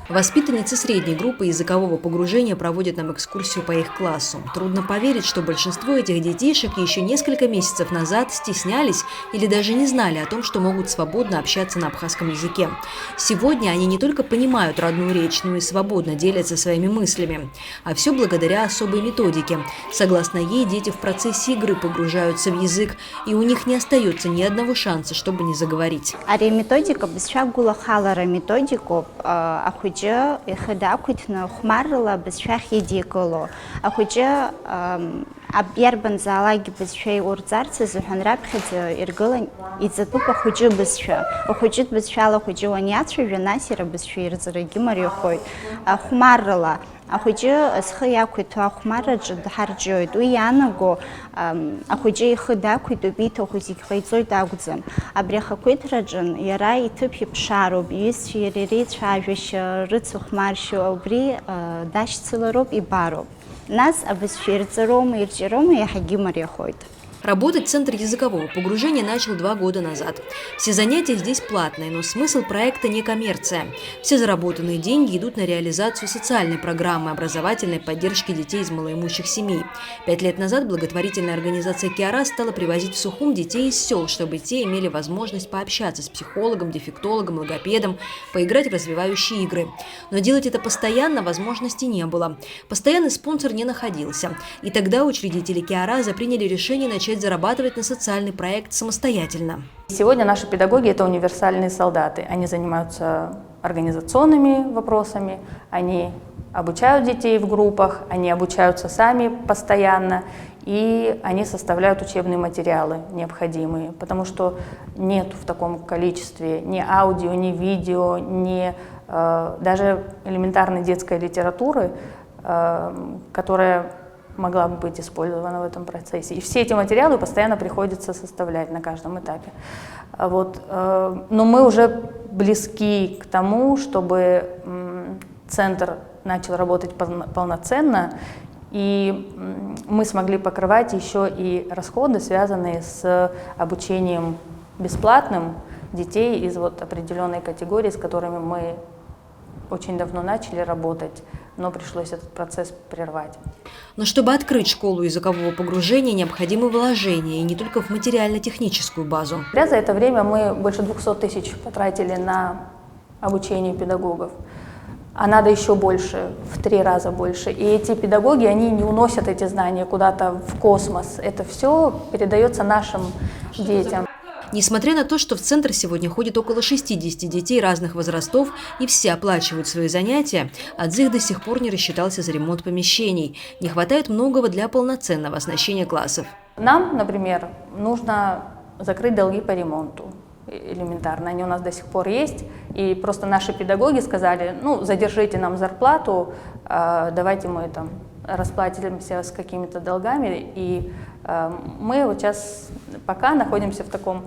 Воспитанницы средней группы языкового погружения проводят нам экскурсию по их классу. Трудно поверить, что большинство этих детишек еще несколько месяцев назад стеснялись или даже не знали о том, что могут свободно общаться на абхазском языке. Сегодня они не только понимают родную речь, но и свободно делятся своими мыслями. А все благодаря особой методике. Согласно ей, дети в процессе игры погружаются в язык, и у них не остается ни одного шанса, чтобы не заговорить. Методика методику Худакутна хмарла без шах едиколо. Ахуджа абьербан залаги без шей урцарцы зуханрабхидзе иргылан идзатупа худжу без ша. Ахуджит без шала худжу анятши венасира без шейрзраги марихой. Хмарла. Ахуджа схаякуту ахмараджа дхарджоид. Уянаго ахуджа худакуту бито хузикхайцой дагудзам. Абряхакутраджан яра и тупи пшару бьюс ширирит шажвища рыцухмаршу обри даш целороб и бароб. Нас обесферцером и рчером и хагимари ходит. Работать Центр языкового погружения начал 2 года назад. Все занятия здесь платные, но смысл проекта не коммерция. Все заработанные деньги идут на реализацию социальной программы образовательной поддержки детей из малоимущих семей. 5 лет назад благотворительная организация «Киарас» стала привозить в Сухум детей из сел, чтобы те имели возможность пообщаться с психологом, дефектологом, логопедом, поиграть в развивающие игры. Но делать это постоянно возможности не было. Постоянный спонсор не находился. И тогда учредители «Киараза» приняли решение начать зарабатывать на социальный проект самостоятельно. Сегодня наши педагоги – это универсальные солдаты. Они занимаются организационными вопросами, они обучают детей в группах, они обучаются сами постоянно, и они составляют учебные материалы необходимые, потому что нет в таком количестве ни аудио, ни видео, ни даже элементарной детской литературы, которая могла бы быть использована в этом процессе. И все эти материалы постоянно приходится составлять на каждом этапе. Но мы уже близки к тому, чтобы центр начал работать полноценно, и мы смогли покрывать еще и расходы, связанные с обучением бесплатным детей из определенной категории, с которыми мы очень давно начали работать, но пришлось этот процесс прервать. Но чтобы открыть школу языкового погружения, необходимы вложения, и не только в материально-техническую базу. За это время мы больше 200 тысяч потратили на обучение педагогов, а надо еще больше, в 3 раза больше. И эти педагоги, они не уносят эти знания куда-то в космос. Это все передается нашим детям. Несмотря на то, что в центр сегодня ходит около 60 детей разных возрастов и все оплачивают свои занятия, Адзых до сих пор не рассчитался за ремонт помещений. Не хватает многого для полноценного оснащения классов. Нам, например, нужно закрыть долги по ремонту. Элементарно, они у нас до сих пор есть. И просто наши педагоги сказали, задержите нам зарплату, давайте мы расплатимся с какими-то долгами. И мы сейчас пока находимся в таком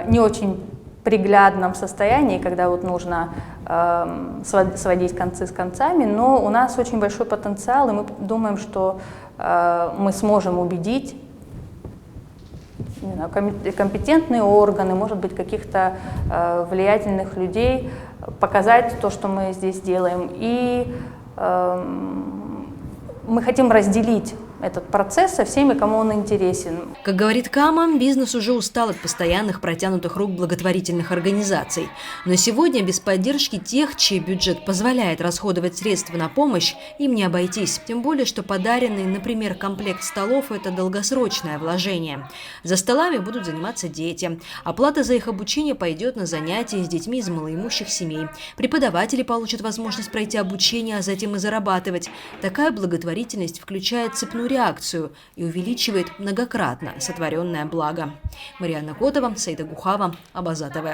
не очень приглядном состоянии, когда нужно сводить концы с концами, но у нас очень большой потенциал, и мы думаем, что мы сможем убедить компетентные органы, может быть, каких-то влиятельных людей, показать то, что мы здесь делаем. И мы хотим разделить этот процесс со всеми, кому он интересен. Как говорит Кама, бизнес уже устал от постоянных протянутых рук благотворительных организаций. Но сегодня без поддержки тех, чей бюджет позволяет расходовать средства на помощь, им не обойтись. Тем более, что подаренный, например, комплект столов – это долгосрочное вложение. За столами будут заниматься дети. Оплата за их обучение пойдет на занятия с детьми из малоимущих семей. Преподаватели получат возможность пройти обучение, а затем и зарабатывать. Такая благотворительность включает цепную реакцию и увеличивает многократно сотворенное благо. Марьяна Котова, Саида Гухава, Абаза ТВ.